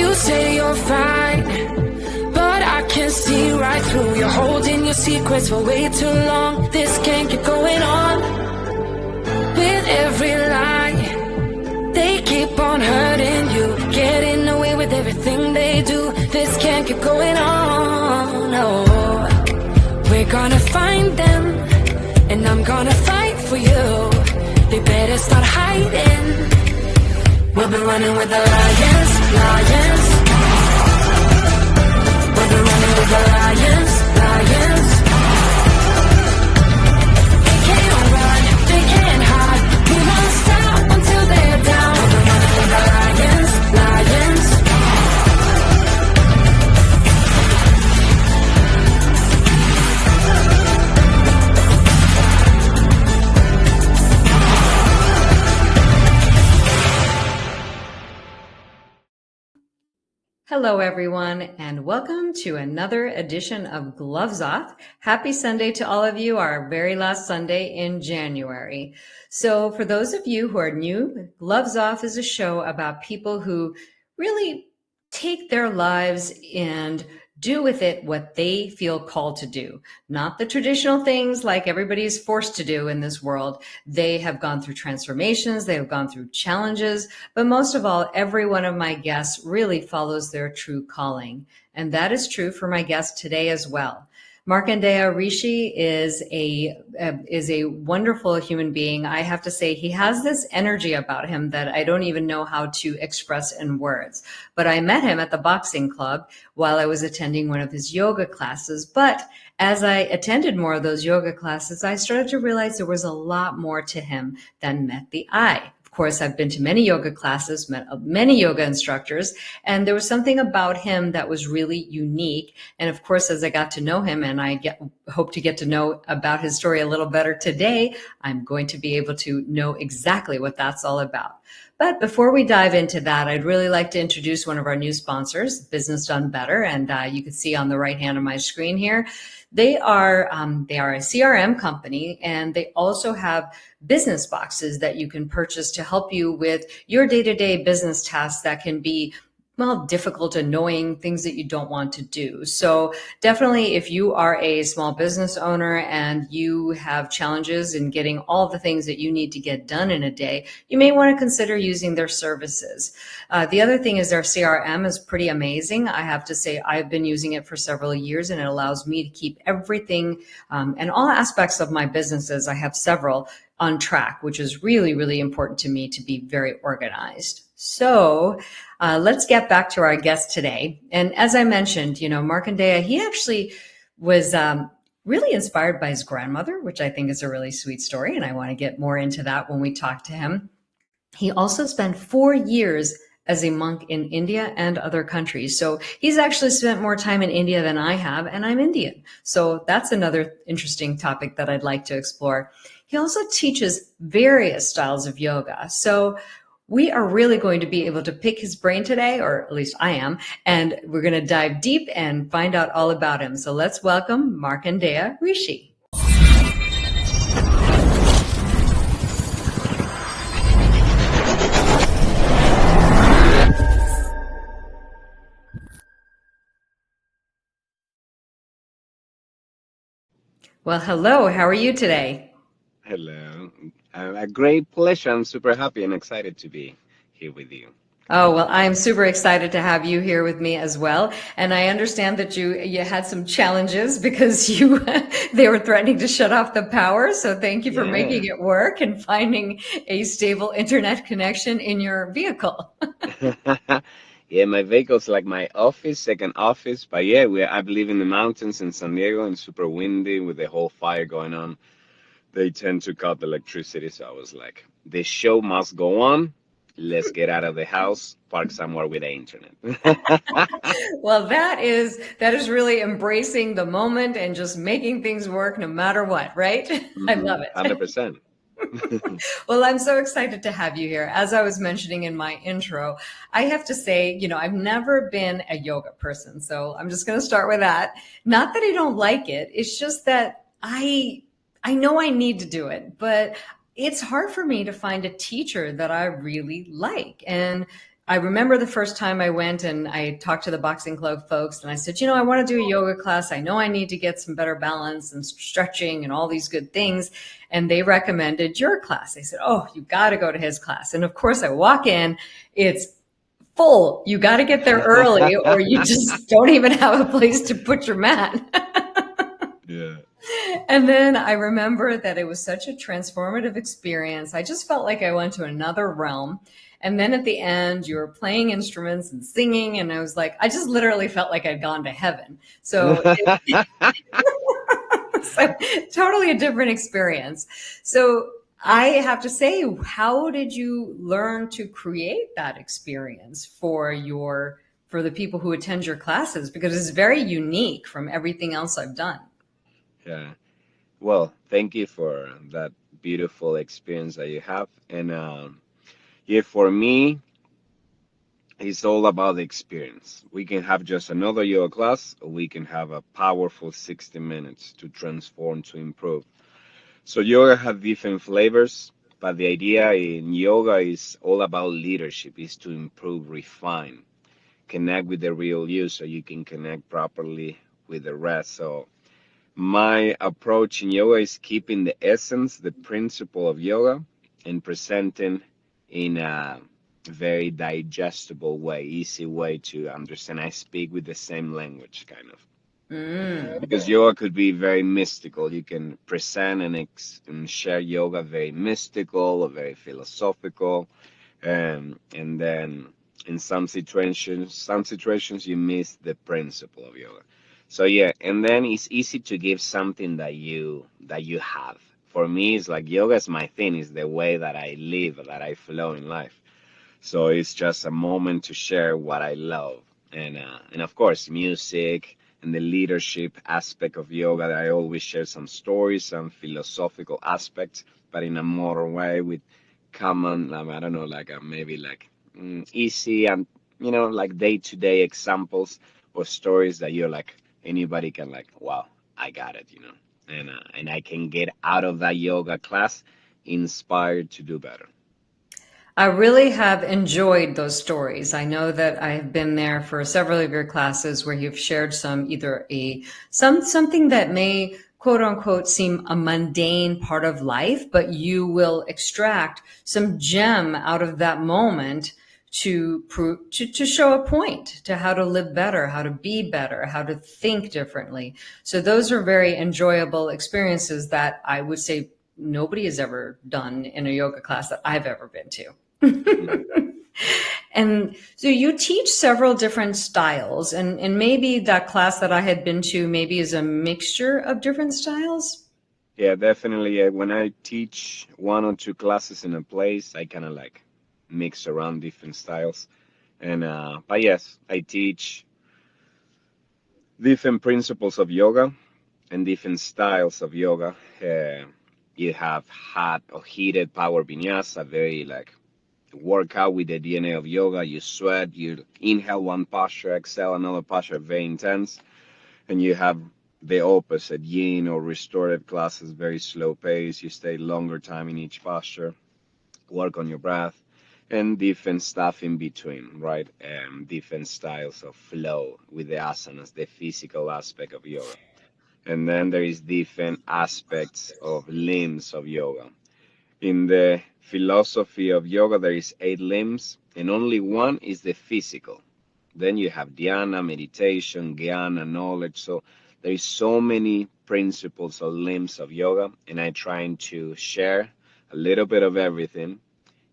You say you're fine, but I can see right through. You're holding your secrets for way too long. This can't keep going on. With every lie, they keep on hurting you, getting away with everything they do. This can't keep going on. No, we're gonna find them, and I'm gonna fight for you. They better start hiding. We'll be running with the lions, lions. We'll be running with the lions, lions. They can't run, they can't hide. We won't stop until they're down. We'll be running with the lions, lions. Hello, everyone, and welcome to another edition of Gloves Off. Happy Sunday to all of you, our very last Sunday in January. So for those of you who are new, Gloves Off is a show about people who really take their lives and do with it what they feel called to do. Not the traditional things like everybody is forced to do in this world. They have gone through transformations, they have gone through challenges, but most of all, every one of my guests really follows their true calling. And that is true for my guest today as well. Markandeya Rsi is a wonderful human being. I have to say, he has this energy about him that I don't even know how to express in words. But I met him at the boxing club while I was attending one of his yoga classes. But as I attended more of those yoga classes, I started to realize there was a lot more to him than met the eye. Of course, I've been to many yoga classes, met many yoga instructors, and there was something about him that was really unique. And of course, as I got to know him, and hope to get to know about his story a little better today, I'm going to be able to know exactly what that's all about. But before we dive into that, I'd really like to introduce one of our new sponsors, Business Done Better, and you can see on the right hand of my screen here. They are a CRM company, and they also have business boxes that you can purchase to help you with your day-to-day business tasks that can be, well, difficult, annoying things that you don't want to do. So definitely, if you are a small business owner and you have challenges in getting all the things that you need to get done in a day, you may want to consider using their services. The other thing is their CRM is pretty amazing. I have to say, I've been using it for several years, and it allows me to keep everything and all aspects of my businesses. I have several on track, which is really, really important to me to be very organized. So let's get back to our guest today. And as I mentioned, Markandeya, he actually was really inspired by his grandmother, which I think is a really sweet story. And I want to get more into that when we talk to him. He also spent 4 years as a monk in India and other countries. So he's actually spent more time in India than I have, and I'm Indian. So that's another interesting topic that I'd like to explore. He also teaches various styles of yoga. So we are really going to be able to pick his brain today, or at least I am, and we're going to dive deep and find out all about him. So let's welcome Markandeya Rsi. Well, hello. How are you today? Hello. A great pleasure. I'm super happy and excited to be here with you. Oh, well, I'm super excited to have you here with me as well. And I understand that you had some challenges because they were threatening to shut off the power. So thank you for making it work and finding a stable internet connection in your vehicle. Yeah, my vehicle's like my office, second office. But yeah, I live in the mountains in San Diego and super windy with the whole fire going on. They tend to cut the electricity. So I was like, the show must go on. Let's get out of the house, park somewhere with the internet. Well, that is really embracing the moment and just making things work no matter what, right? I love it. 100%. Well, I'm so excited to have you here. As I was mentioning in my intro, I have to say, I've never been a yoga person. So I'm just going to start with that. Not that I don't like it. It's just that I know I need to do it, but it's hard for me to find a teacher that I really like. And I remember the first time I went and I talked to the boxing club folks and I said, I want to do a yoga class. I know I need to get some better balance and stretching and all these good things. And they recommended your class. They said, oh, you got to go to his class. And of course I walk in, it's full. You got to get there early or you just don't even have a place to put your mat. Yeah. And then I remember that it was such a transformative experience. I just felt like I went to another realm. And then at the end, you were playing instruments and singing. And I was like, I just literally felt like I'd gone to heaven. So, so totally a different experience. So I have to say, how did you learn to create that experience for the people who attend your classes? Because it's very unique from everything else I've done. Yeah. Well, thank you for that beautiful experience that you have. And yeah, for me, it's all about the experience. We can have just another yoga class, or we can have a powerful 60 minutes to transform, to improve. So yoga has different flavors, but the idea in yoga is all about leadership, is to improve, refine, connect with the real you so you can connect properly with the rest. So my approach in yoga is keeping the essence, the principle of yoga, and presenting in a very digestible way, easy way to understand. I speak with the same language, kind of. Because yoga could be very mystical. You can present and share yoga very mystical or very philosophical, and then in some situations you miss the principle of yoga. So yeah, and then it's easy to give something that you have. For me, it's like yoga is my thing. It's the way that I live, that I flow in life. So it's just a moment to share what I love, and of course music and the leadership aspect of yoga. That I always share some stories, some philosophical aspects, but in a modern way with common, I don't know, like maybe like easy and like day-to-day examples or stories that you're like anybody can like, wow, I got it, and I can get out of that yoga class inspired to do better. I really have enjoyed those stories. I know that I have been there for several of your classes where you've shared something that may quote unquote seem a mundane part of life, but you will extract some gem out of that moment to show a point to how to live better, how to be better, how to think differently. So those are very enjoyable experiences that I would say nobody has ever done in a yoga class that I've ever been to. And so you teach several different styles, and maybe that class that I had been to maybe is a mixture of different styles. Yeah, definitely. Yeah. When I teach one or two classes in a place, I kind of like mix around different styles. And but yes, I teach different principles of yoga and different styles of yoga. You have hot or heated power vinyasa, very like workout with the DNA of yoga. You sweat, you inhale one posture, exhale another posture, very intense. And you have the opposite, yin or restorative classes, very slow pace. You stay longer time in each posture, work on your breath, and different stuff in between, right? Different styles of flow with the asanas, the physical aspect of yoga. And then there is different aspects of limbs of yoga. In the philosophy of yoga, there is 8 limbs, and only one is the physical. Then you have dhyana, meditation, jnana, knowledge. So there is so many principles or limbs of yoga, and I trying to share a little bit of everything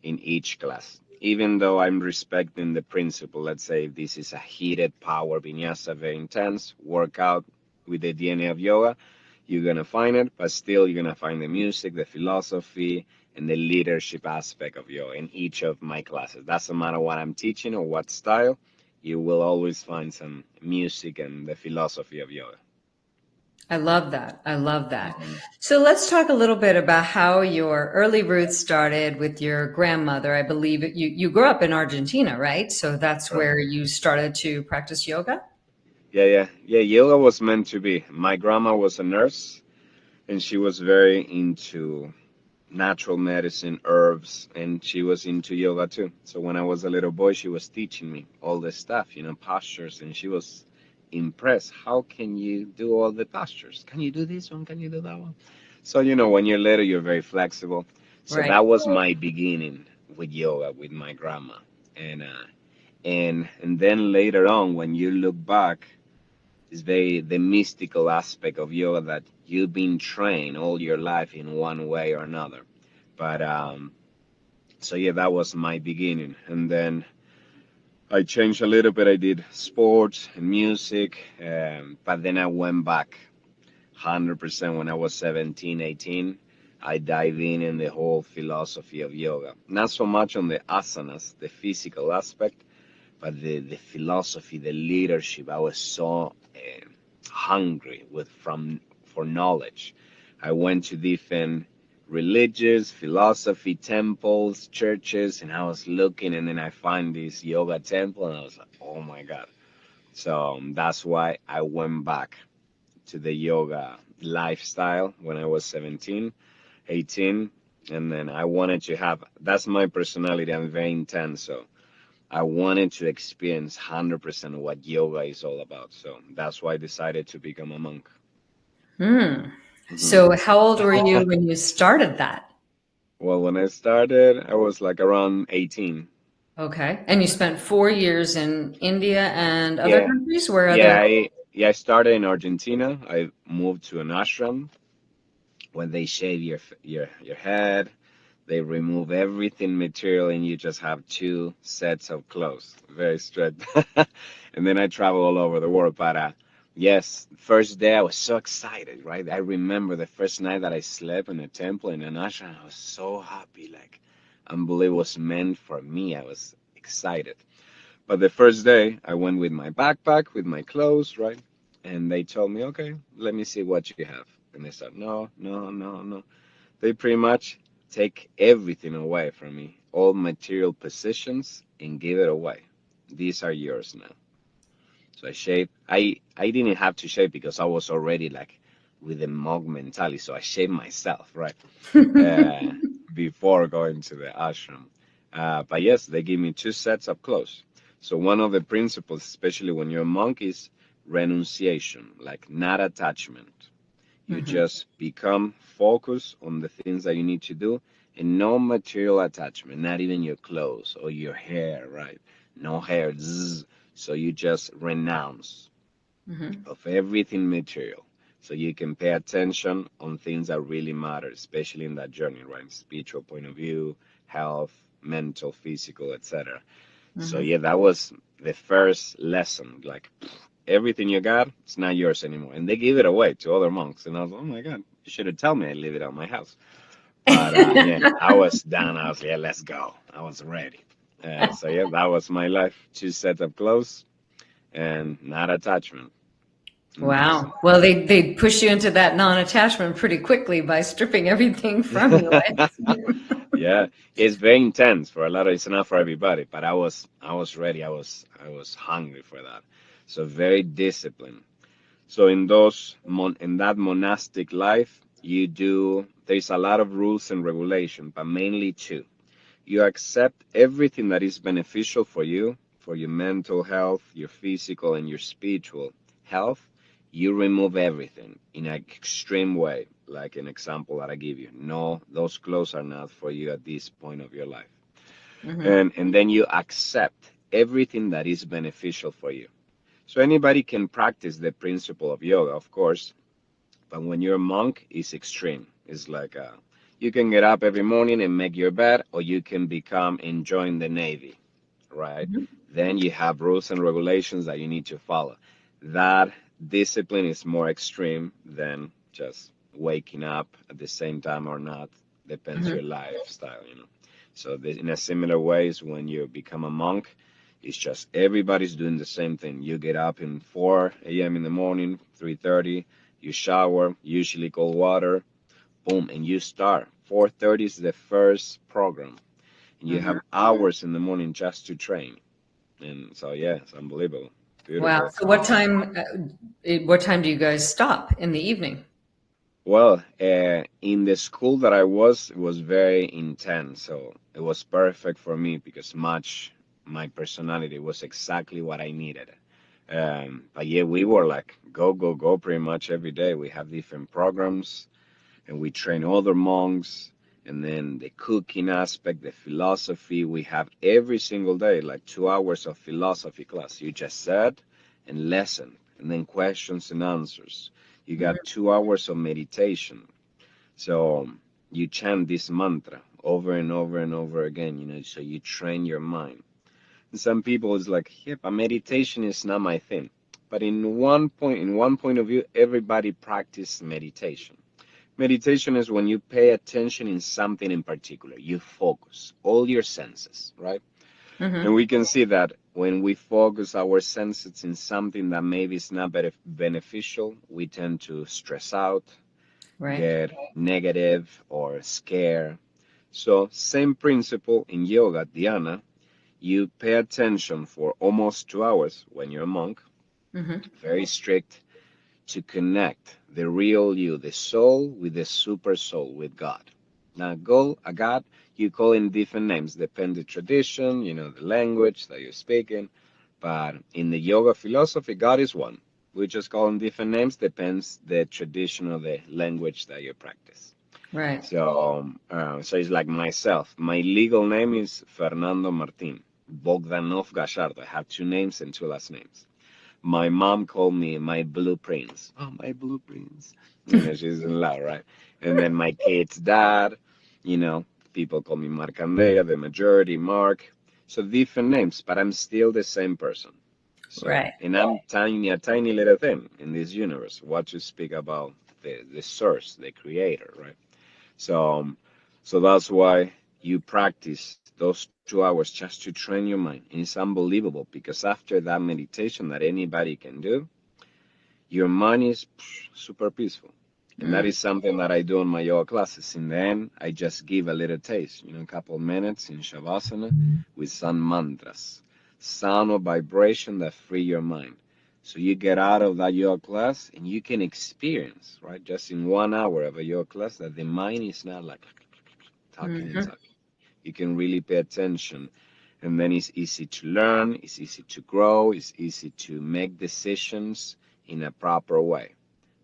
in each class. Even though I'm respecting the principle, let's say if this is a heated power vinyasa, very intense workout with the DNA of yoga, you're gonna find it, but still you're gonna find the music, the philosophy, and the leadership aspect of yoga in each of my classes. Doesn't matter what I'm teaching or what style, you will always find some music and the philosophy of yoga. I love that. I love that. Mhm. So let's talk a little bit about how your early roots started with your grandmother. I believe you grew up in Argentina, right? So that's Right. where you started to practice yoga? Yeah. Yoga was meant to be. My grandma was a nurse, and she was very into natural medicine, herbs, and she was into yoga too. So when I was a little boy, she was teaching me all this stuff, postures, and she was impressed. How can you do all the postures? Can you do this one? Can you do that one? So, when you're little, you're very flexible. So Right. that was my beginning with yoga with my grandma. And then later on, when you look back, it's very the mystical aspect of yoga that you've been trained all your life in one way or another. But so yeah, that was my beginning, and then I changed a little bit. I did sports and music, but then I went back 100% when I was 17, 18. I dive in the whole philosophy of yoga. Not so much on the asanas, the physical aspect, but the philosophy, the leadership. I was so hungry for knowledge. I went to different religious philosophy temples, churches, and I was looking, and then I find this yoga temple, and I was like, oh my God. So that's why I went back to the yoga lifestyle when I was 17, 18, and then I wanted to have, that's my personality. I'm very intense, so I wanted to experience 100% of what yoga is all about. So that's why I decided to become a monk. hmm So how old were you when you started that? Well, when I started, I was like around 18. Okay. And you spent 4 years in India and other Yeah, countries? Where yeah, other? I started in Argentina. I moved to an ashram when they shave your head, they remove everything material, and you just have two sets of clothes. Very strict. And then I travel all over the world. But yes, first day I was so excited, right? I remember the first night that I slept in a temple in an ashram. I was so happy, like unbelievable. It was meant for me. I was excited. But the first day I went with my backpack, with my clothes, right? And they told me, okay, let me see what you have. And they said, no, no, no, no. They pretty much take everything away from me, all material possessions, and give it away. These are yours now. So I shaved. I didn't have to shave because I was already like with the monk mentality. So I shaved myself, right? Uh, Before going to the ashram. But yes, they give me two sets of clothes. So one of the principles, especially when you're a monk, is renunciation, like not attachment. You Mhm. just become focused on the things that you need to do and no material attachment, not even your clothes or your hair, right? No hair. Zzz. So you just renounce Mhm. of everything material. So you can pay attention on things that really matter, especially in that journey, right? Spiritual point of view, health, mental, physical, etc. So Mhm. yeah, that was the first lesson. Like everything you got, it's not yours anymore. And they give it away to other monks. And I was, oh my God, you should have told me I leave it at my house. But yeah, I was down. I was, yeah, let's go. I was ready. So yeah, that was my life. Two sets of clothes and not attachment. So, Wow. Well, they push you into that non-attachment pretty quickly by stripping everything from you. yeah, it's very intense for a lot of, it's not for everybody, but I was ready. I was hungry for that. So very disciplined. So in that monastic life, there's a lot of rules and regulation, but mainly two. You accept everything that is beneficial for your mental health, your physical and your spiritual health. You remove everything in an extreme way, like an example that I give you. No, those clothes are not for you at this point of your life. Mhm. And then you accept everything that is beneficial for you. So anybody can practice the principle of yoga, of course, but when you're a monk, it's extreme. It's like you can get up every morning and make your bed, or you can become and join the Navy, right? Mhm. Then you have rules and regulations that you need to follow. That discipline is more extreme than just waking up at the same time or not. Depends Mhm. your lifestyle. So in a similar ways, when you become a monk, it's just everybody's doing the same thing. You get up in 4 a.m. in the morning, 3:30. You shower, usually cold water, boom, and you start. 4:30 is the first program, and you Mhm. have hours in the morning just to train. And so, yeah, it's unbelievable. Wow. Beautiful So what experience. time? What time do you guys stop in the evening? Well, in the school that I was, it was very intense, so it was perfect for me because much my personality was exactly what I needed. But yeah, we were like go, go, go pretty much every day. We have different programs and we train other monks. And then the cooking aspect, the philosophy, we have every single day, like 2 hours of philosophy class. You just said and lesson, and then questions and answers. You got 2 hours of meditation. So you chant this mantra over and over and over again, so you train your mind. And some people is like, yeah, but meditation is not my thing. But in one point of view, everybody practice meditation. Meditation is when you pay attention in something in particular. You focus all your senses, right? Mm-hmm. And we can see that when we focus our senses in something that maybe is not beneficial, we tend to stress out, Right. get negative or scared. So same principle in yoga, dhyana. You pay attention for almost 2 hours when you're a monk, Mm-hmm. very strict, to connect the real you, the soul, with the super soul, with God. Now, a God, you call him different names, depend the tradition, the language that you're speaking. But in the yoga philosophy, God is one. We just call him different names, depends the tradition or the language that you practice. Right. So it's like myself. My legal name is Fernando Martin Bogdanov Gallardo. I have two names and two last names. My mom called me my blue prince. Oh, my blue prince. She's in love, right? And then my kid's dad, you know, people call me Markandeya, the majority, Mark. So different names, but I'm still the same person. So, Right. and I'm tiny, a tiny little thing in this universe. What to speak about the source, the creator, right? So that's why you practice those 2 hours just to train your mind. And it's unbelievable because after that meditation that anybody can do, your mind is super peaceful. And that Mm. is something that I do in my yoga classes. In the end, I just give a little taste, a couple of minutes in Shavasana with some mantras, sound or vibration that free your mind. So you get out of that yoga class and you can experience, right, just in 1 hour of a yoga class that the mind is not like talking and Mm-hmm. talking. You can really pay attention. And then it's easy to learn, it's easy to grow, it's easy to make decisions in a proper way.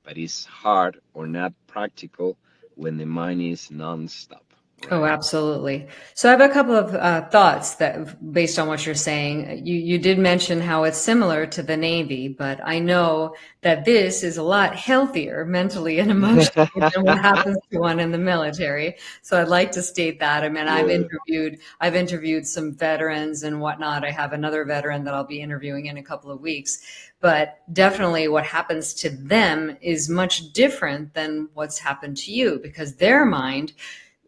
But it's hard or not practical when the mind is non-stop, Oh, right? absolutely. So I have a couple of thoughts that, based on what you're saying, you did mention how it's similar to the Navy, but I know that this is a lot healthier mentally and emotionally than what happens to one in the military. So I'd like to state that. I mean, Yeah. I've interviewed some veterans and whatnot. I have another veteran that I'll be interviewing in a couple of weeks, but definitely what happens to them is much different than what's happened to you because their mind,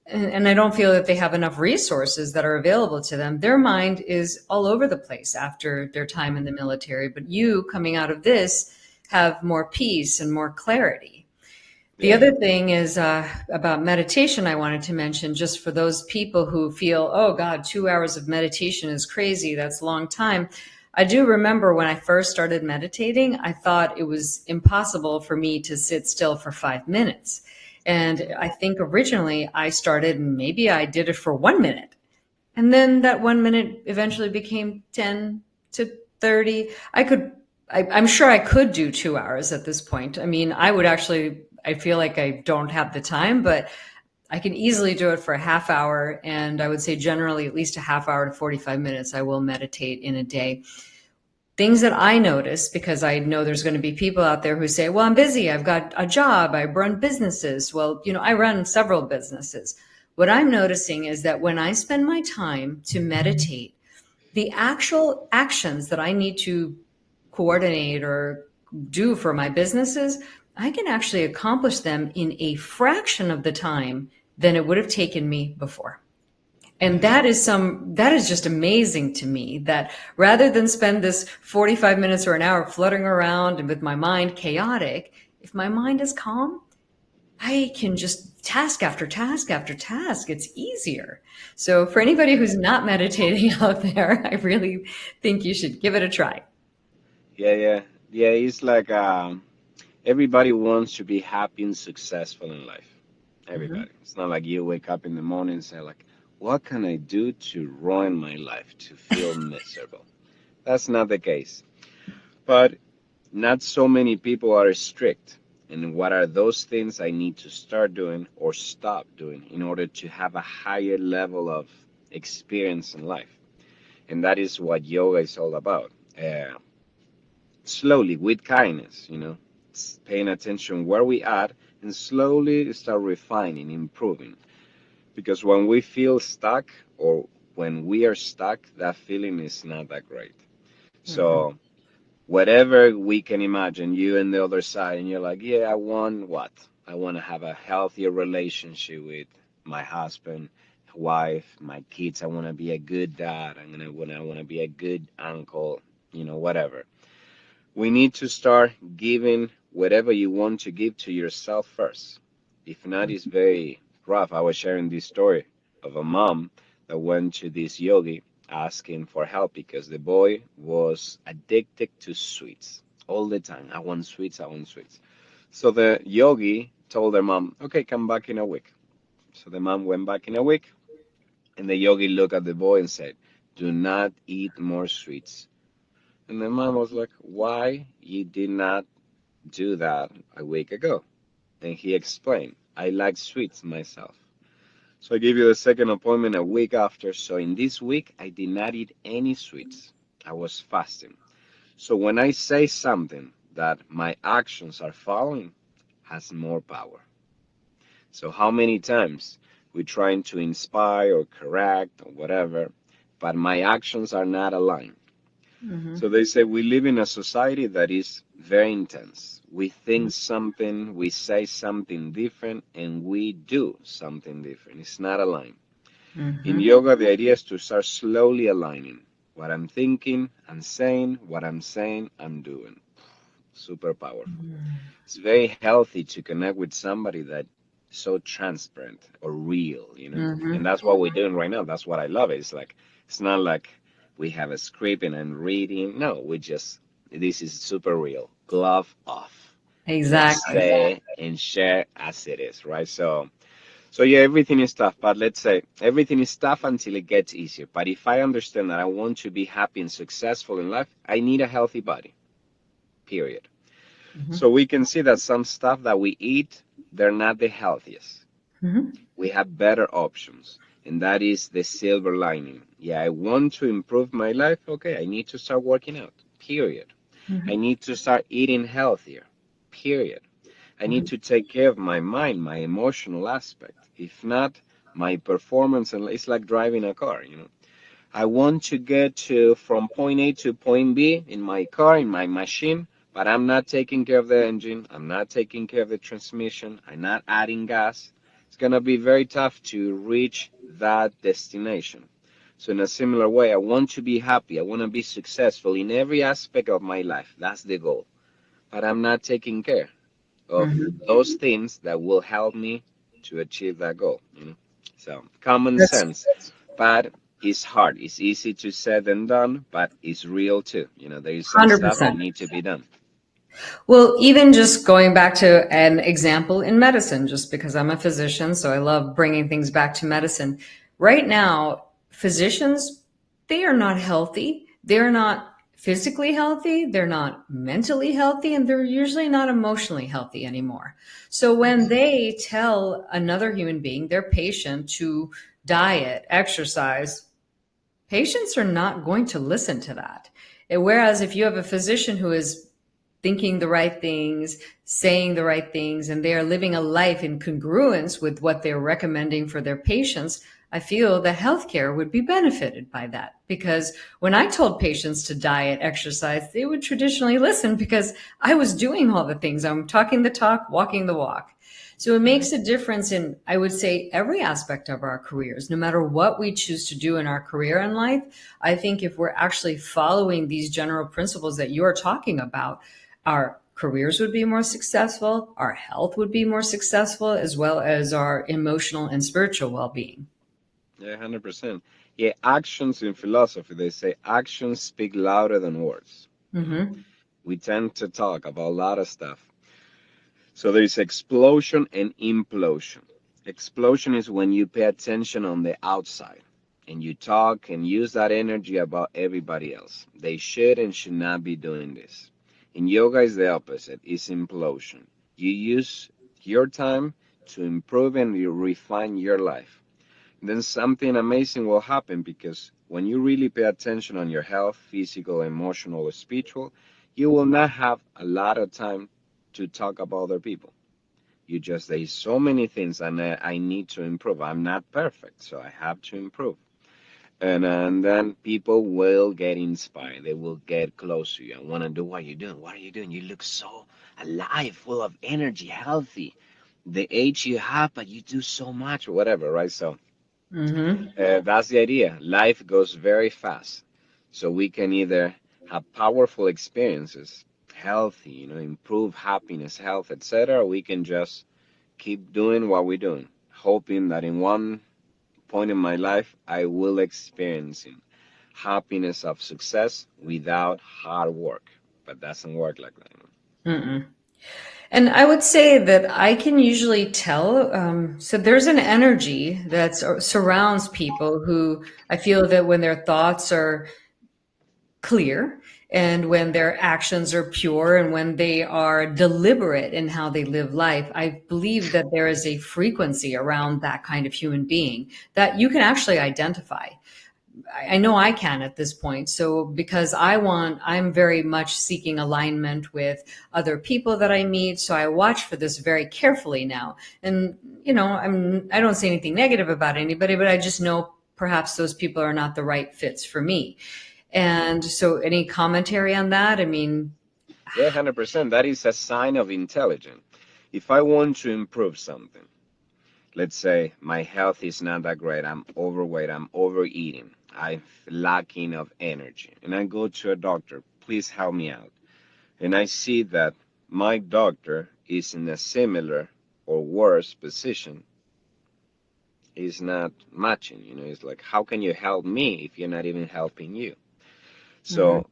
and I don't feel that they have enough resources that are available to them. Their mind is all over the place after their time in the military, but you coming out of this have more peace and more clarity. The Yeah. other thing is about meditation, I wanted to mention, just for those people who feel, oh God, 2 hours of meditation is crazy. That's a long time. I do remember when I first started meditating, I thought it was impossible for me to sit still for 5 minutes. And I think originally I started and maybe I did it for 1 minute. And then that 1 minute eventually became 10 to 30. I'm sure I could do 2 hours at this point. I mean, I feel like I don't have the time, but I can easily do it for a half hour. And I would say generally at least a half hour to 45 minutes, I will meditate in a day. Things that I notice, because I know there's going to be people out there who say, well, I'm busy. I've got a job. I run businesses. Well, I run several businesses. What I'm noticing is that when I spend my time to meditate, the actual actions that I need to coordinate or do for my businesses, I can actually accomplish them in a fraction of the time than it would have taken me before. And Yeah. that is just amazing to me that rather than spend this 45 minutes or an hour fluttering around and with my mind chaotic, if my mind is calm, I can just task after task after task. It's easier. So for anybody who's not meditating out there, I really think you should give it a try. Yeah, yeah. Yeah, it's like Everybody wants to be happy and successful in life. Mm-hmm. Everybody. It's not like you wake up in the morning and say like, what can I do to ruin my life, to feel miserable? That's not the case. But not so many people are strict. And what are those things I need to start doing or stop doing in order to have a higher level of experience in life? And that is what yoga is all about. Slowly, with kindness, paying attention where we are and slowly start refining, improving. Because when we feel stuck or when we are stuck, that feeling is not that great. Mm-hmm. So whatever we can imagine, you and the other side, and you're like, yeah, I want what? I want to have a healthier relationship with my husband, wife, my kids. I want to be a good dad. I want to be a good uncle, whatever. We need to start giving whatever you want to give to yourself first. If not, it's very rough. I was sharing this story of a mom that went to this yogi asking for help because the boy was addicted to sweets all the time. I want sweets, I want sweets. So the yogi told their mom, okay, come back in a week. So the mom went back in a week, and the yogi looked at the boy and said, do not eat more sweets. And the mom was like, why you did not do that a week ago? And he explained, I like sweets myself. So I gave you the second appointment a week after. So in this week, I did not eat any sweets. I was fasting. So when I say something that my actions are following, has more power. So how many times we're trying to inspire or correct or whatever, but my actions are not aligned. Mm-hmm. So they say we live in a society that is very intense. We think something, we say something different, and we do something different. It's not aligned. In Mm-hmm. yoga, the idea is to start slowly aligning what I'm thinking, I'm saying, what I'm saying, I'm doing. Super powerful. It's very healthy to connect with somebody that so transparent or real. Mm-hmm. And that's what we're doing right now. That's what I love. It's like it's not like we have a script and I'm reading. No, we just this is super real. Glove off. Let's Exactly. say and share as it is, right? So yeah, everything is tough, but let's say everything is tough until it gets easier. But if I understand that I want to be happy and successful in life, I need a healthy body. Period. Mm-hmm. So we can see that some stuff that we eat, they're not the healthiest. Mm-hmm. We have better options, and that is the silver lining. Yeah, I want to improve my life. Okay, I need to start working out. Period. I need to start eating healthier. Period. I need Mm-hmm. to take care of my mind, my emotional aspect. If not, my performance, and it's like driving a car. I want to get to from point A to point B in my car, in my machine, but I'm not taking care of the engine. I'm not taking care of the transmission. I'm not adding gas. It's going to be very tough to reach that destination. So in a similar way, I want to be happy. I want to be successful in every aspect of my life. That's the goal. But I'm not taking care of Mm-hmm. those things that will help me to achieve that goal. So common That's sense, but it's hard. It's easy to said than done, but it's real too. There is some stuff that 100%. need to be done. Well, even just going back to an example in medicine, just because I'm a physician, so I love bringing things back to medicine. Right now, physicians, they are not healthy. They're not physically healthy. They're not mentally healthy, and they're usually not emotionally healthy anymore. So when they tell another human being, their patient, to diet, exercise, patients are not going to listen to that. Whereas if you have a physician who is thinking the right things, saying the right things, and they are living a life in congruence with what they're recommending for their patients, I feel that healthcare would be benefited by that. Because when I told patients to diet, exercise, they would traditionally listen because I was doing all the things. I'm talking the talk, walking the walk. So it makes a difference in, I would say, every aspect of our careers, no matter what we choose to do in our career in life. I think if we're actually following these general principles that you're talking about, our careers would be more successful, our health would be more successful, as well as our emotional and spiritual well-being. Yeah, 100%. Yeah, actions in philosophy, they say actions speak louder than words. Mm-hmm. We tend to talk about a lot of stuff, So there is explosion and implosion. Explosion is when you pay attention on the outside and you talk and use that energy about everybody else. They should and should not be doing this. In yoga is the opposite, it's implosion. You use your time to improve and you refine your life. Then something amazing will happen because when you really pay attention on your health, physical, emotional, or spiritual, you will not have a lot of time to talk about other people. You just, there's so many things and I need to improve. I'm not perfect, so I have to improve. And then people will get inspired. They will get close to you and want to do what you're doing. What are you doing? You look so alive, full of energy, healthy. The age you have, but you do so much or whatever, right? So Mm-hmm. that's the idea. Life goes very fast. So we can either have powerful experiences, healthy, improve happiness, health, etc. Or we can just keep doing what we're doing, hoping that in one point in my life I will experience happiness of success without hard work. But doesn't work like that. Mm-mm. And I would say that I can usually tell. So there's an energy that surrounds people who I feel that when their thoughts are clear and when their actions are pure and when they are deliberate in how they live life, I believe that there is a frequency around that kind of human being that you can actually identify. I know I can at this point. So because I'm very much seeking alignment with other people that I meet. So I watch for this very carefully now. And, I don't say anything negative about anybody, but I just know perhaps those people are not the right fits for me. And so any commentary on that? I mean, Yeah, 100%. That is a sign of intelligence. If I want to improve something, let's say my health is not that great, I'm overweight, I'm overeating, I'm lacking of energy, and I go to a doctor, please help me out. And I see that my doctor is in a similar or worse position, is not matching. It's like, how can you help me if you're not even helping you? mhm, So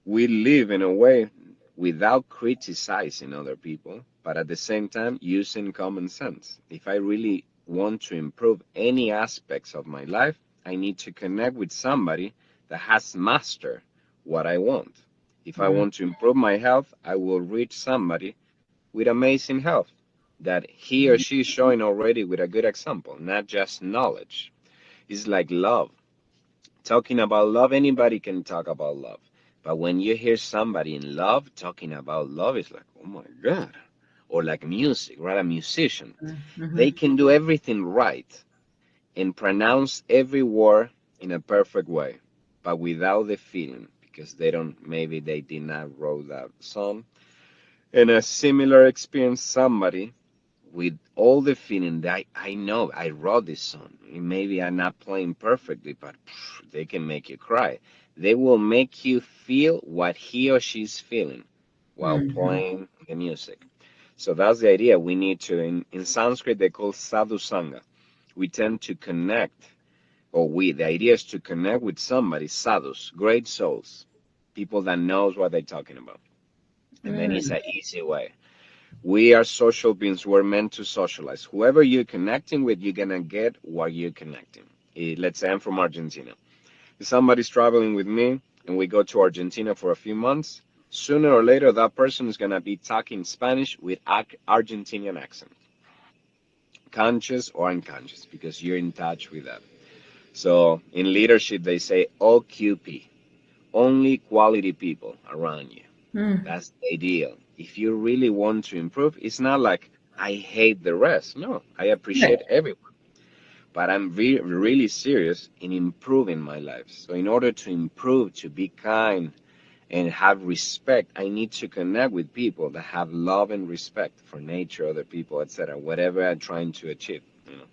we live in a way without criticizing other people, but at the same time using common sense. If I really want to improve any aspects of my life, I need to connect with somebody that has mastered what I want. If I mhm, want to improve my health, I will reach somebody with amazing health that he or she is showing already with a good example, not just knowledge. It's like love. Talking about love, anybody can talk about love. But when you hear somebody in love talking about love, it's like, oh my God. Or like music, right? A musician. They mhm, can do everything right and pronounce every word in a perfect way, but without the feeling, because maybe they did not wrote that song. And a similar experience, somebody with all the feeling that I know I wrote this song. Maybe I'm not playing perfectly, but they can make you cry. They will make you feel what he or she's feeling while mhm, playing the music. So that's the idea. We need to, in Sanskrit, they call sadhu sangha. We tend to connect, the idea is to connect with somebody, sadhus, great souls, people that knows what they're talking about. And then it's mm, an easy way. We are social beings. We're meant to socialize. Whoever you're connecting with, you're gonna get what you're connecting. Let's say I'm from Argentina. If somebody's traveling with me and we go to Argentina for a few months, sooner or later that person is gonna be talking Spanish with Argentinian accent, conscious or unconscious, because you're in touch with that. So in leadership, they say OQP, only quality people around you. mm, That's the ideal. If you really want to improve, it's not like I hate the rest. No, I right. appreciate everyone, but I'm really serious in improving my life. So in order to improve, to be kind and have respect, I need to connect with people that have love and respect for nature, other people, etc. Whatever I'm trying to achieve.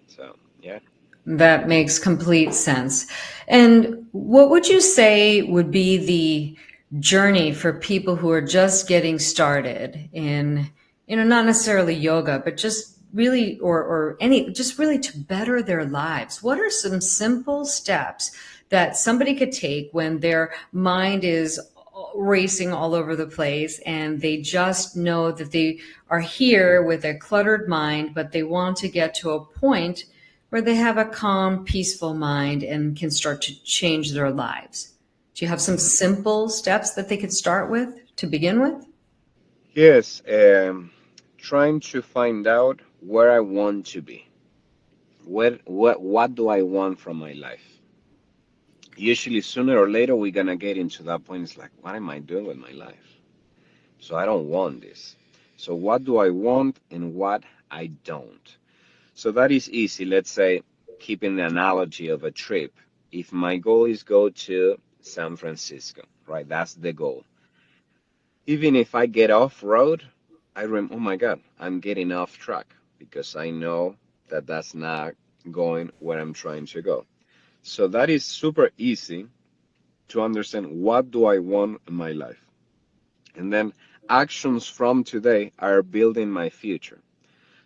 So yeah. That makes complete sense. And what would you say would be the journey for people who are just getting started in, not necessarily yoga, but just really, or any, just really to better their lives? What are some simple steps that somebody could take when their mind is racing all over the place, and they just know that they are here with a cluttered mind, but they want to get to a point where they have a calm, peaceful mind and can start to change their lives. Do you have some simple steps that they could start with to begin with? Yes, trying to find out where I want to be. What do I want from my life? Usually, sooner or later, we're gonna get into that point. It's like, what am I doing with my life? So I don't want this. So what do I want and what I don't? So that is easy. Let's say, keeping the analogy of a trip. If my goal is go to San Francisco, right? That's the goal. Even if I get off road, oh my God, I'm getting off track because I know that that's not going where I'm trying to go. So that is super easy to understand what do I want in my life. And then actions from today are building my future.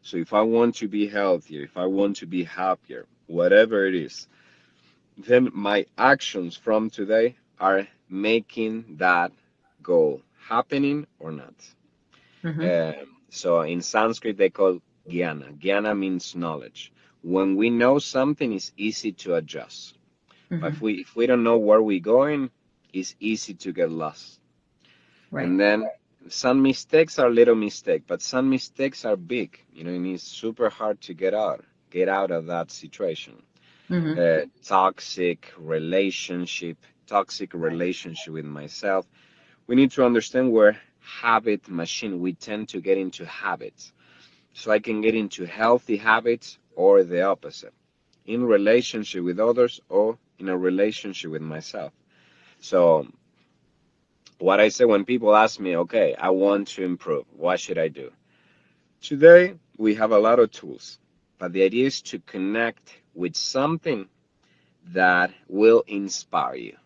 So if I want to be healthier, if I want to be happier, whatever it is, then my actions from today are making that goal happening or not. Mm-hmm. So in Sanskrit, they call jnana. Jnana means knowledge. When we know something, it's easy to adjust. But Mm-hmm. if we don't know where we're going, it's easy to get lost. Right. And then some mistakes are little mistakes, but some mistakes are big. And it's super hard to get out of that situation. Mm-hmm. Toxic relationship with myself. We need to understand we're habit machine. We tend to get into habits. So I can get into healthy habits or the opposite, in relationship with others or in a relationship with myself. So what I say when people ask me, okay, I want to improve, what should I do? Today, we have a lot of tools, but the idea is to connect with something that will inspire you.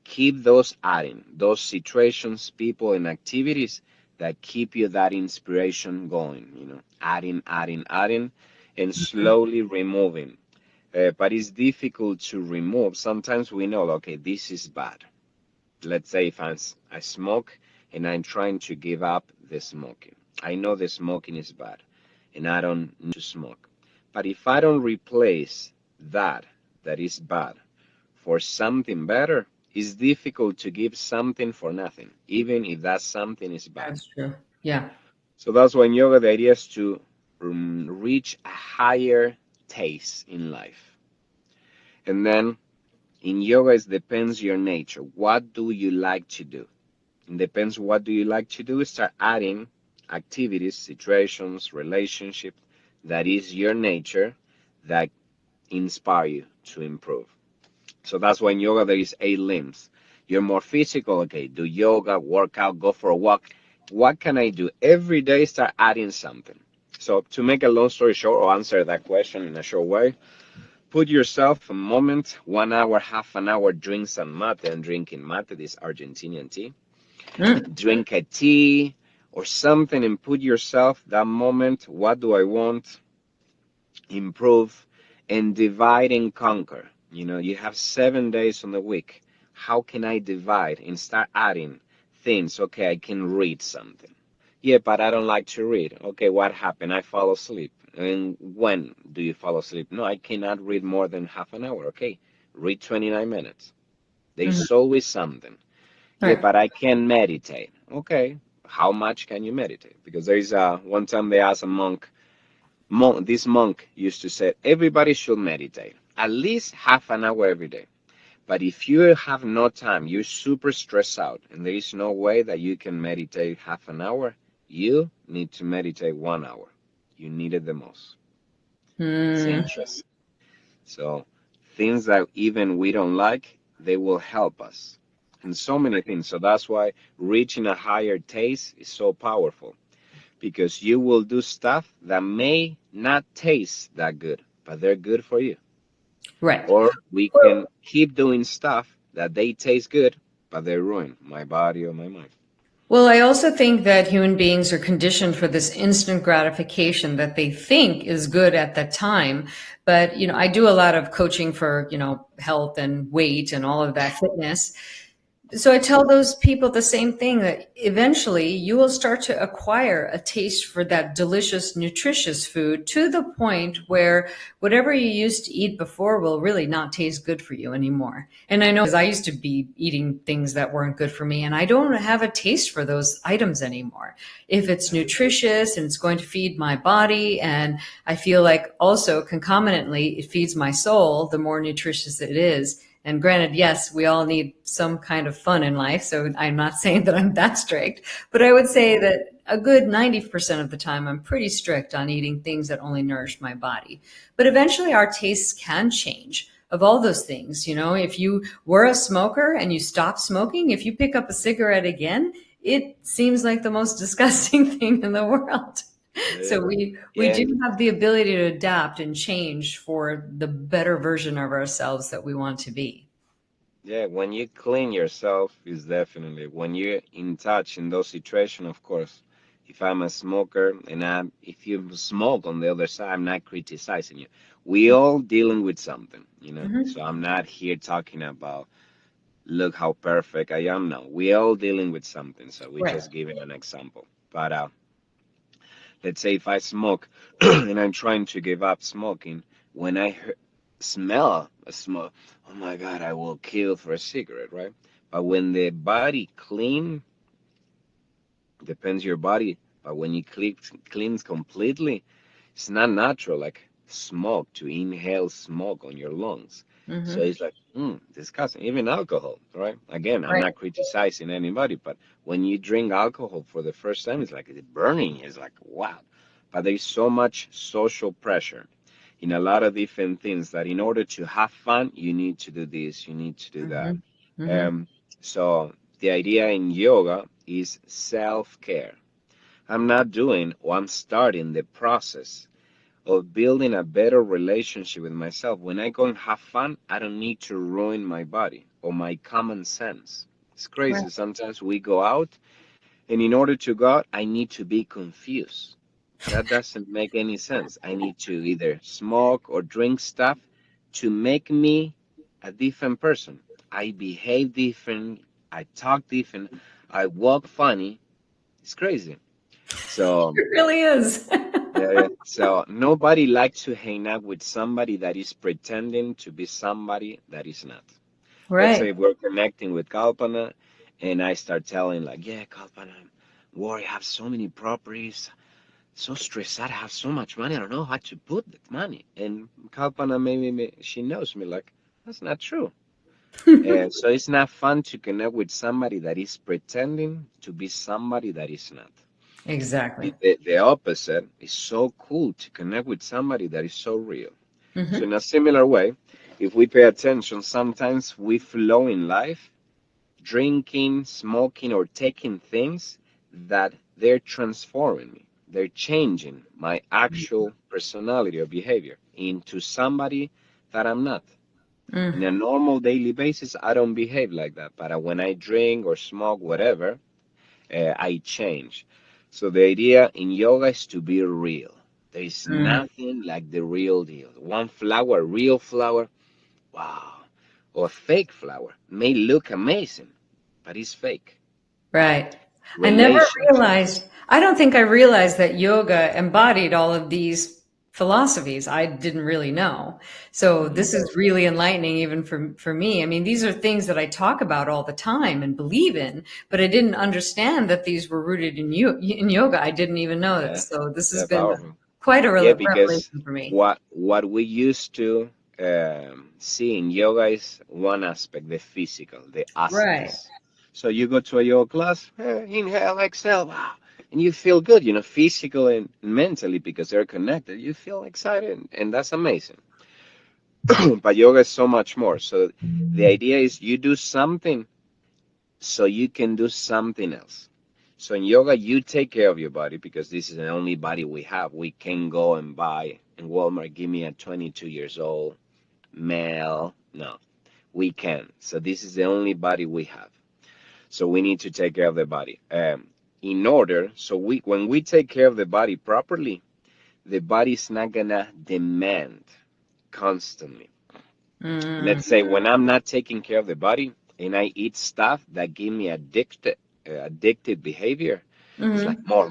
Keep those adding, those situations, people, and activities that keep you that inspiration going, adding, and slowly removing. But it's difficult to remove. Sometimes we know, okay, this is bad. Let's say if I smoke and I'm trying to give up the smoking. I know the smoking is bad and I don't need to smoke. But if I don't replace that is bad for something better, it's difficult to give something for nothing, even if that something is bad. That's true. Yeah. So that's why in yoga, the idea is to reach a higher taste in life. And then in yoga, it depends your nature. What do you like to do? It depends what do you like to do. Start adding activities, situations, relationships that is your nature that inspire you to improve. So that's why in yoga there is 8 limbs. You're more physical, okay, do yoga, work out, go for a walk. What can I do? Every day start adding something. So to make a long story short, or answer that question in a short way, put yourself a moment, 1 hour, half an hour, drink some mate. And drinking mate, this Argentinian tea. Mm. Drink a tea or something and put yourself that moment, what do I want? Improve and divide and conquer. You have 7 days on the week. How can I divide and start adding things? Okay, I can read something. Yeah, but I don't like to read. Okay, what happened? I fall asleep. And when do you fall asleep? No, I cannot read more than half an hour. Okay, read 29 minutes. Mhm. There's always something. Yeah, Right. but I can meditate. Okay, how much can you meditate? Because there is one time they asked a monk, this monk used to say everybody should meditate at least half an hour every day. But if you have no time, you're super stressed out, and there is no way that you can meditate half an hour, you need to meditate 1 hour. You need it the most. It's Mm. interesting. So things that even we don't like, they will help us. And so many things. So that's why reaching a higher taste is so powerful. Because you will do stuff that may not taste that good, but they're good for you. Right. Or we can keep doing stuff that they taste good, but they ruin my body or my mind. Well, I also think that human beings are conditioned for this instant gratification that they think is good at the time. But, I do a lot of coaching for, health and weight and all of that fitness. So I tell those people the same thing, that eventually you will start to acquire a taste for that delicious, nutritious food to the point where whatever you used to eat before will really not taste good for you anymore. And I know, because I used to be eating things that weren't good for me, and I don't have a taste for those items anymore. If it's nutritious and it's going to feed my body, and I feel like also concomitantly it feeds my soul, the more nutritious it is. And granted, yes, we all need some kind of fun in life. So I'm not saying that I'm that strict, but I would say that a good 90% of the time, I'm pretty strict on eating things that only nourish my body. But eventually our tastes can change of all those things. You know, if you were a smoker and you stop smoking, if you pick up a cigarette again, it seems like the most disgusting thing in the world. Yeah. So we Yeah, do have the ability to adapt and change for the better version of ourselves that we want to be. yeah. When you clean yourself, is definitely when you're in touch in those situations. Of course, if I'm a smoker and if you smoke on the other side, I'm not criticizing you. We all dealing with something, you know. So Hmm. I'm not here talking about look how perfect I am. No, we all dealing with something. So we Right. just giving an example. But let's say if I smoke and I'm trying to give up smoking, when I smell a smoke, oh my God, I will kill for a cigarette, right? But when the body clean, depends your body, but when you cleans completely, it's not natural like smoke to inhale smoke on your lungs. So Hmm. it's like, disgusting. Even alcohol, right? Again, I'm Right. not criticizing anybody, but when you drink alcohol for the first time, it's like it's burning. It's like, wow. But there's so much social pressure in a lot of different things that in order to have fun, you need to do this, you need to do that. Hmm. Hmm. Um, so the idea in yoga is self-care. I'm not doing or I'm starting the process of building a better relationship with myself. When I go and have fun, I don't need to ruin my body or my common sense. It's Right. crazy. Sometimes we go out, and in order to go out, I need to be confused. That doesn't make any sense. I need to either smoke or drink stuff to make me a different person. I behave different. I talk different. I walk funny. It's crazy. So It really is. yeah, yeah. So nobody likes to hang out with somebody that is pretending to be somebody that is not. Let's say Right. we're connecting with Kalpana, and I start telling like, yeah, Kalpana, I'm worried. I have so many properties, so stressed out. I have so much money. I don't know how to put that money. And Kalpana, maybe she knows me like, that's not true. And so it's not fun to connect with somebody that is pretending to be somebody that is not. Exactly. The opposite is so cool to connect with somebody that is so real. So, in Hmm. a similar way, if we pay attention, sometimes we flow in life drinking, smoking, or taking things that they're transforming me. They're changing my actual personality or behavior into somebody that I'm not. In a Mm. normal daily basis, I don't behave like that. But when I drink or smoke, whatever, I change. So the idea in yoga is to be real. There is Mm. nothing like the real deal. One flower, real flower, wow. Or fake flower may look amazing, but it's fake. Right. I never Relationships. realized, I don't think I realized that yoga embodied all of these philosophies. I didn't really know. So Mhm. this is really enlightening even for me. I mean, these are things that I talk about all the time and believe in, but I didn't understand that these were rooted in yoga. I didn't even know Yeah, this. So this has yeah, been powerful. quite a Yeah, because revelation for me. what we used to see in yoga is one aspect, the physical, the Right. asanas. So you go to a yoga class, inhale, exhale, wow, and you feel good, physical and mentally because they're connected. You feel excited, and that's amazing. But yoga is so much more. So the idea is you do something so you can do something else. So in yoga, you take care of your body because this is the only body we have. We can go and buy in Walmart, give me a 22 years old male. No, we can. So this is the only body we have. So we need to take care of the body. In order, so when we take care of the body properly, the body's not gonna demand constantly. Mm. Let's say when I'm not taking care of the body, and I eat stuff that give me addicted behavior, it's like Hmm. more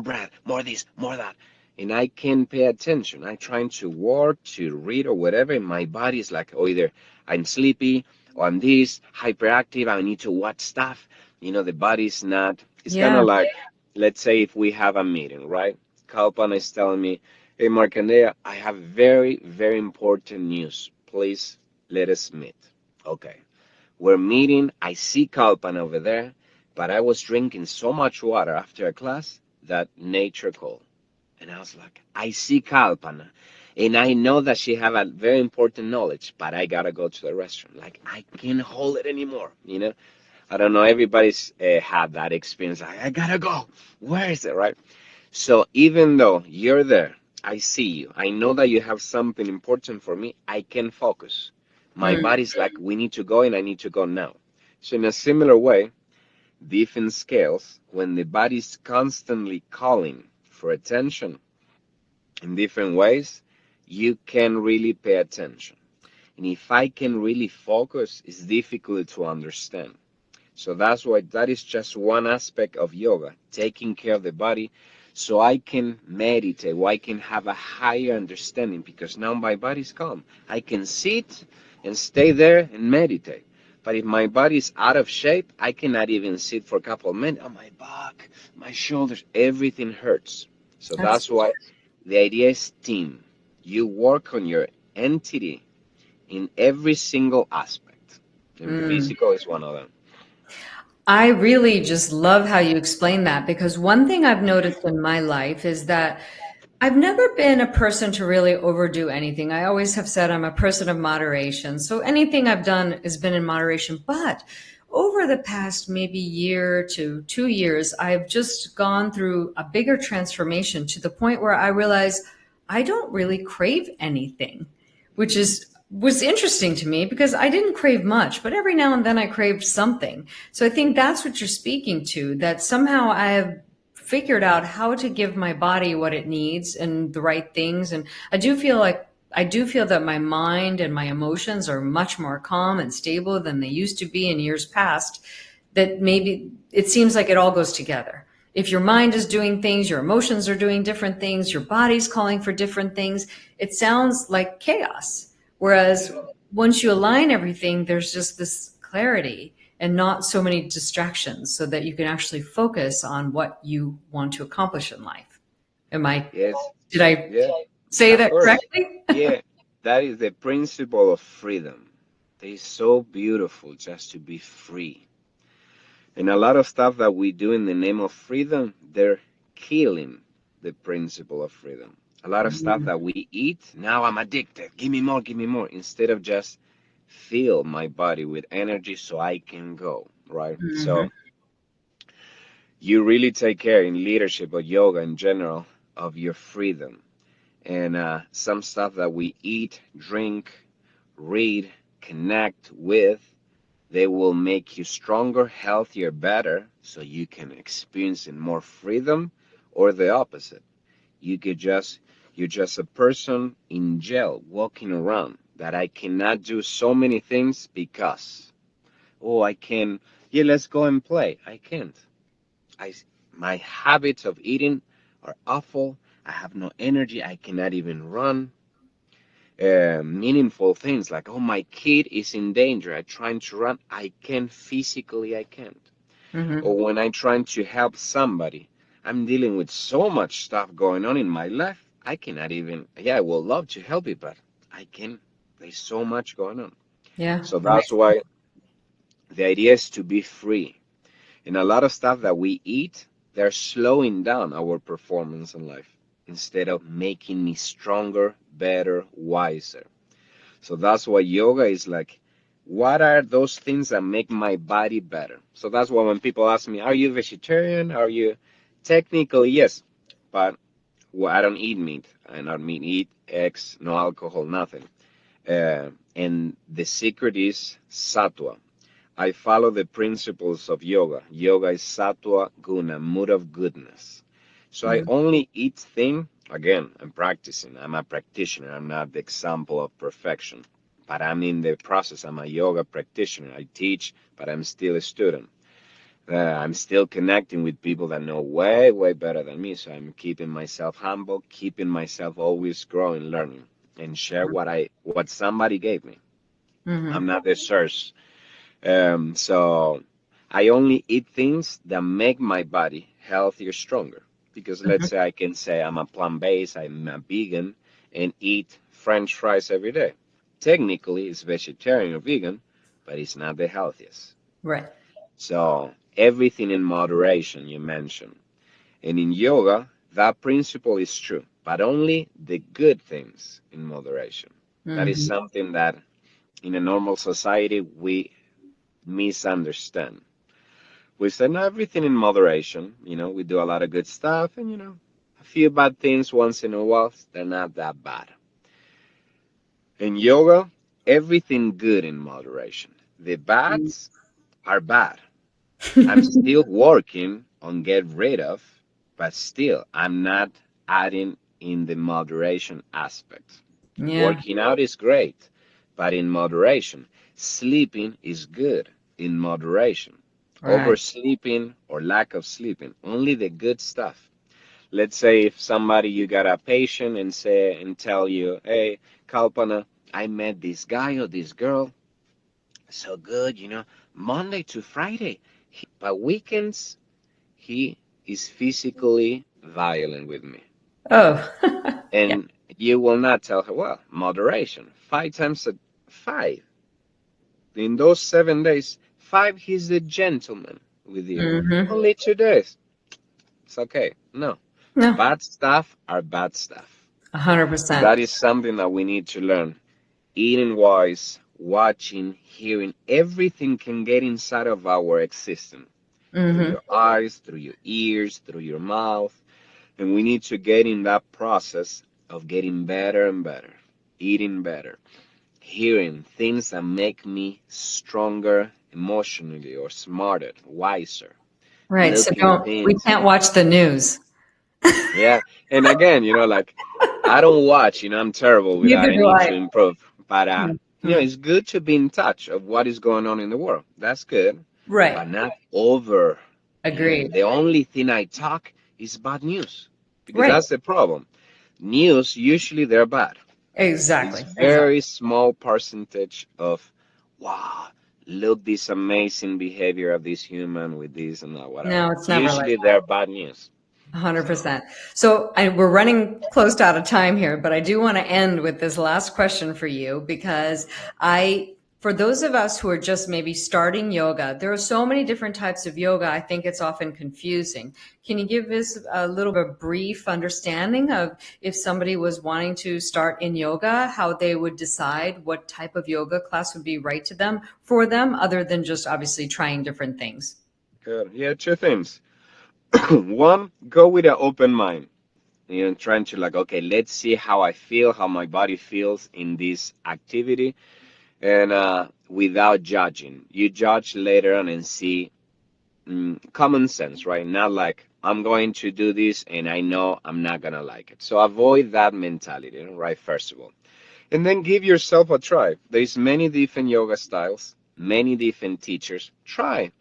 bread, more this, more that. And I can't pay attention. I'm trying to work, to read, or whatever. And my body is like, oh, either I'm sleepy or I'm this, hyperactive. I need to watch stuff. The body's not, it's kind Yeah. of like, let's say if we have a meeting, right? Kalpana is telling me, hey, Markandeya, I have very, very important news. Please let us meet. Okay. We're meeting. I see Kalpana over there, but I was drinking so much water after a class that nature called. And I was like, I see Kalpana, and I know that she have a very important knowledge, but I gotta go to the restroom. Like, I can't hold it anymore. I don't know, everybody's had that experience. Like, I gotta go. Where is it, right? So even though you're there, I see you. I know that you have something important for me. I can focus. My Mm. body's like, we need to go and I need to go now. So in a similar way, different scales, when the body's constantly calling for attention in different ways, you can really pay attention. And if I can really focus, it's difficult to understand. So that's why that is just one aspect of yoga, taking care of the body so I can meditate, or I can have a higher understanding because now my body's calm. I can sit and stay there and meditate. But if my body's out of shape, I cannot even sit for a couple of minutes. Oh, my back, my shoulders, everything hurts. So that's Absolutely. why the idea is team. You work on your entity in every single aspect, and Mm. physical is one of them. I really just love how you explain that because one thing I've noticed in my life is that I've never been a person to really overdo anything. I always have said I'm a person of moderation. So anything I've done has been in moderation. But over the past maybe year to 2 years, I've just gone through a bigger transformation to the point where I realize I don't really crave anything, which is was interesting to me because I didn't crave much, but every now and then I craved something. So I think that's what you're speaking to, that somehow I have figured out how to give my body what it needs and the right things. And I do feel that my mind and my emotions are much more calm and stable than they used to be in years past. That maybe it seems like it all goes together. If your mind is doing things, your emotions are doing different things, your body's calling for different things, it sounds like chaos. Whereas once you align everything, there's just this clarity and not so many distractions so that you can actually focus on what you want to accomplish in life. Am I, Yes, did I yeah, say of that course. correctly? Yeah, that is the principle of freedom. It is so beautiful just to be free. And a lot of stuff that we do in the name of freedom, they're killing the principle of freedom. A lot of stuff Mm-hmm. that we eat, now I'm addicted. Give me more, instead of just fill my body with energy so I can go, right? So you really take care in leadership or yoga in general of your freedom. And some stuff that we eat, drink, read, connect with, they will make you stronger, healthier, better, so you can experience in more freedom, or the opposite. You could just you're just a person in jail walking around that I cannot do so many things because, oh, I can, yeah, let's go and play. I can't. I my habits of eating are awful. I have no energy. I cannot even run. Meaningful things like, oh, my kid is in danger. I'm trying to run. I can't physically. I can't. Or Mm-hmm. when I'm trying to help somebody, I'm dealing with so much stuff going on in my life. I cannot even. Yeah, I would love to help you, but I can't. There's so much going on. Yeah, So that that's makes why the idea is to be free. And a lot of stuff that we eat, they're slowing down our performance in life instead of making me stronger, better, wiser. So that's why yoga is like, what are those things that make my body better? So that's why when people ask me, are you vegetarian? Are you technically yes, but well, I don't eat meat. I not meat, eat eggs, no alcohol, nothing. And the secret is sattva. I follow the principles of yoga. Yoga is sattva guna, mood of goodness. So I sense. only eat things, again, I'm practicing. I'm a practitioner. I'm not the example of perfection. but I'm in the process. I'm a yoga practitioner. I teach, but I'm still a student. I'm still connecting with people that know way, way better than me. So I'm keeping myself humble, keeping myself always growing, learning, and share what somebody gave me. I'm Mm-hmm. not the source. So I only eat things that make my body healthier, stronger. Because let's say I can say I'm a plant-based, I'm a vegan, and eat French fries every day. Technically, it's vegetarian or vegan, but it's not the healthiest. Right. So everything in moderation, you mentioned. And in yoga, that principle is true, but only the good things in moderation. That is Mm-hmm. something that in a normal society we misunderstand. We say, no, everything in moderation. We do a lot of good stuff, and, a few bad things once in a while, they're not that bad. In yoga, everything good in moderation. The bads are bad. I'm still working on get rid of, but still, I'm not adding in the moderation aspect. Yeah. Working out is great, but in moderation. Sleeping is good in moderation. Right. Oversleeping or lack of sleeping, only the good stuff. Let's say if somebody you got a patient and say and tell you, hey, Kalpana, I met this guy or this girl, so good, Monday to Friday, but weekends he is physically violent with me. Oh. Yeah. And you will not tell her, well, moderation. 5 times 5. In those 7 days, 5, he's a gentleman with you. Mm-hmm. Only 2 days. It's okay. No. No. Bad stuff are bad stuff. And 100%. that is something that we need to learn. Eating wise, watching, hearing, everything can get inside of our existence. Through Mm-hmm. your eyes, through your ears, through your mouth. And we need to get in that process of getting better and better, eating better, hearing things that make me stronger emotionally or smarter, wiser, Right. So looking we things. can't watch the news. Yeah. And again, like I don't watch, I'm terrible with that. Neither I do need I. to improve. But Mhm. it's good to be in touch of what is going on in the world. That's good. Right. But not over. Agreed. The only thing I talk is bad news. Because Right. that's the problem. News usually they're bad. It's Exactly. Exactly. very small percentage of wow, look this amazing behavior of this human with this and that, whatever. No, it's never like Usually they're bad news. So 100%. So we're running close to out of time here, but I do want to end with this last question for you because for those of us who are just maybe starting yoga, there are so many different types of yoga. I think it's often confusing. Can you give us a little bit of brief understanding of if somebody was wanting to start in yoga, how they would decide what type of yoga class would be right to them for them, other than just obviously trying different things? good. Yeah, two things. One, go with an open mind. Trying to like, okay, let's see how I feel, how my body feels in this activity, and without judging. You judge later on and see common sense, right? Not like I'm going to do this and I know I'm not gonna like it. So avoid that mentality, right? First of all, and then give yourself a try. There's many different yoga styles, many different teachers. Try.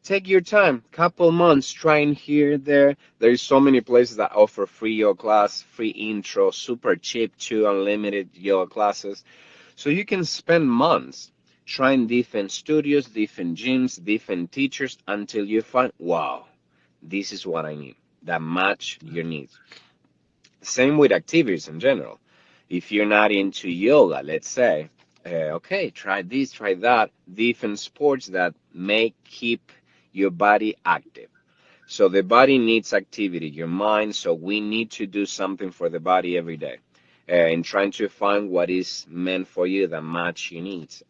Take your time, couple months, trying here, there. There's so many places that offer free yoga class, free intro, super cheap too, unlimited yoga classes. So you can spend months trying different studios, different gyms, different teachers until you find, wow, this is what I need, that match your needs. Same with activities in general. If you're not into yoga, let's say, okay, try this, try that, different sports that may keep your body active. So the body needs activity, your mind, so we need to do something for the body every day. And trying to find what is meant for you that match your needs.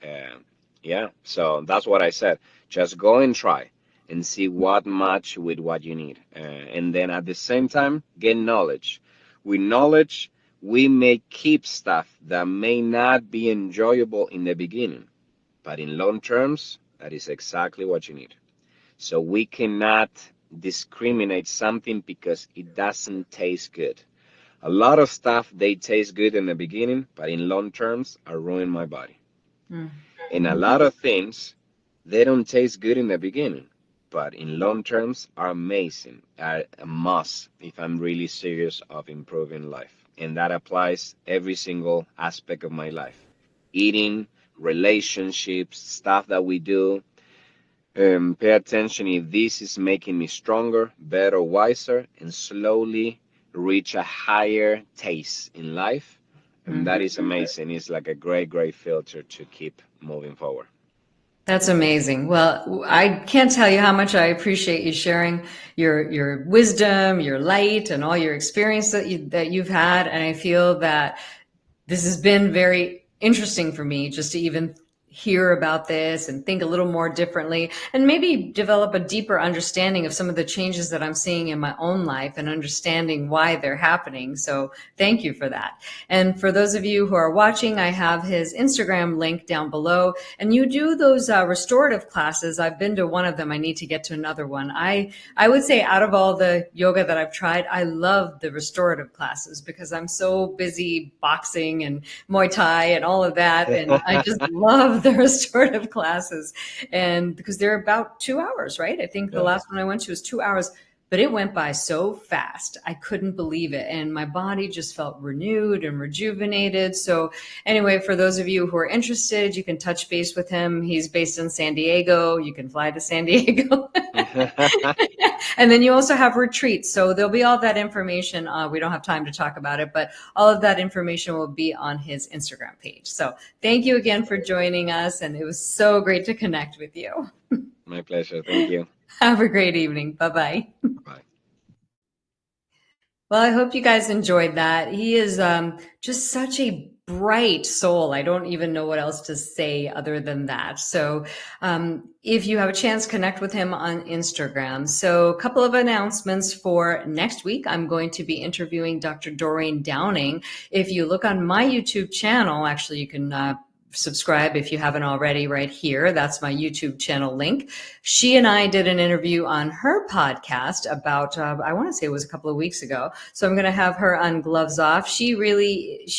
Yeah, so that's what I said. Just go and try and see what match with what you need. And then at the same time, get knowledge. With knowledge, we may keep stuff that may not be enjoyable in the beginning, but in long terms, that is exactly what you need. So we cannot discriminate something because it doesn't taste good. A lot of stuff they taste good in the beginning, but in long terms are ruining my body. Mm. And a lot of things, they don't taste good in the beginning, but in long terms are amazing, are a must if I'm really serious of improving life. And that applies every single aspect of my life. Eating, relationships, stuff that we do. Pay attention if this is making me stronger, better, wiser, and slowly reach a higher taste in life. And that Mhm. is amazing. It's like a great, great filter to keep moving forward. That's amazing. Well, I can't tell you how much I appreciate you sharing your wisdom, your light, and all your experience that you've had. And I feel that this has been very interesting for me just to even hear about this and think a little more differently and maybe develop a deeper understanding of some of the changes that I'm seeing in my own life and understanding why they're happening. So thank you for that. And for those of you who are watching, I have his Instagram link down below. And you do those restorative classes. I've been to one of them. I need to get to another one. I would say out of all the yoga that I've tried, I love the restorative classes because I'm so busy boxing and Muay Thai and all of that. And I just love the restorative classes. And because they're about 2 hours, right? I think the Yeah. last one I went to was 2 hours, but it went by so fast. I couldn't believe it. And my body just felt renewed and rejuvenated. So anyway, for those of you who are interested, you can touch base with him. He's based in San Diego. You can fly to San Diego. And then you also have retreats. So there'll be all that information. We don't have time to talk about it, but all of that information will be on his Instagram page. So thank you again for joining us. And it was so great to connect with you. My pleasure. Thank you. Have a great evening. Bye-bye. Bye. Well, I hope you guys enjoyed that. He is just such a bright soul. I don't even know what else to say other than that. So if you have a chance, connect with him on Instagram. So a couple of announcements for next week. I'm going to be interviewing Dr. Doreen Downing. If you look on my YouTube channel, actually you can subscribe if you haven't already right here. That's my YouTube channel link. She and I did an interview on her podcast about, I want to say it was a couple of weeks ago. So I'm going to have her on Gloves Off. She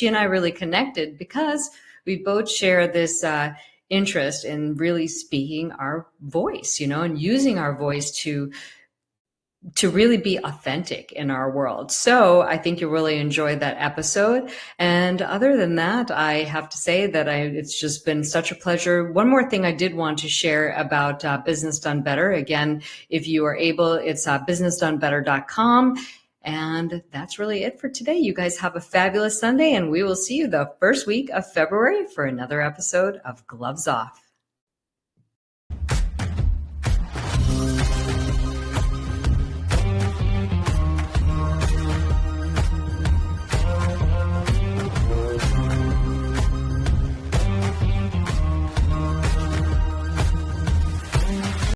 and I really connected because we both share this interest in really speaking our voice, and using our voice to really be authentic in our world. So I think you'll really enjoy that episode. And other than that, I have to say that it's just been such a pleasure. One more thing I did want to share about Business Done Better. Again, if you are able, it's businessdonebetter.com. And that's really it for today. You guys have a fabulous Sunday, and we will see you the first week of February for another episode of Gloves Off.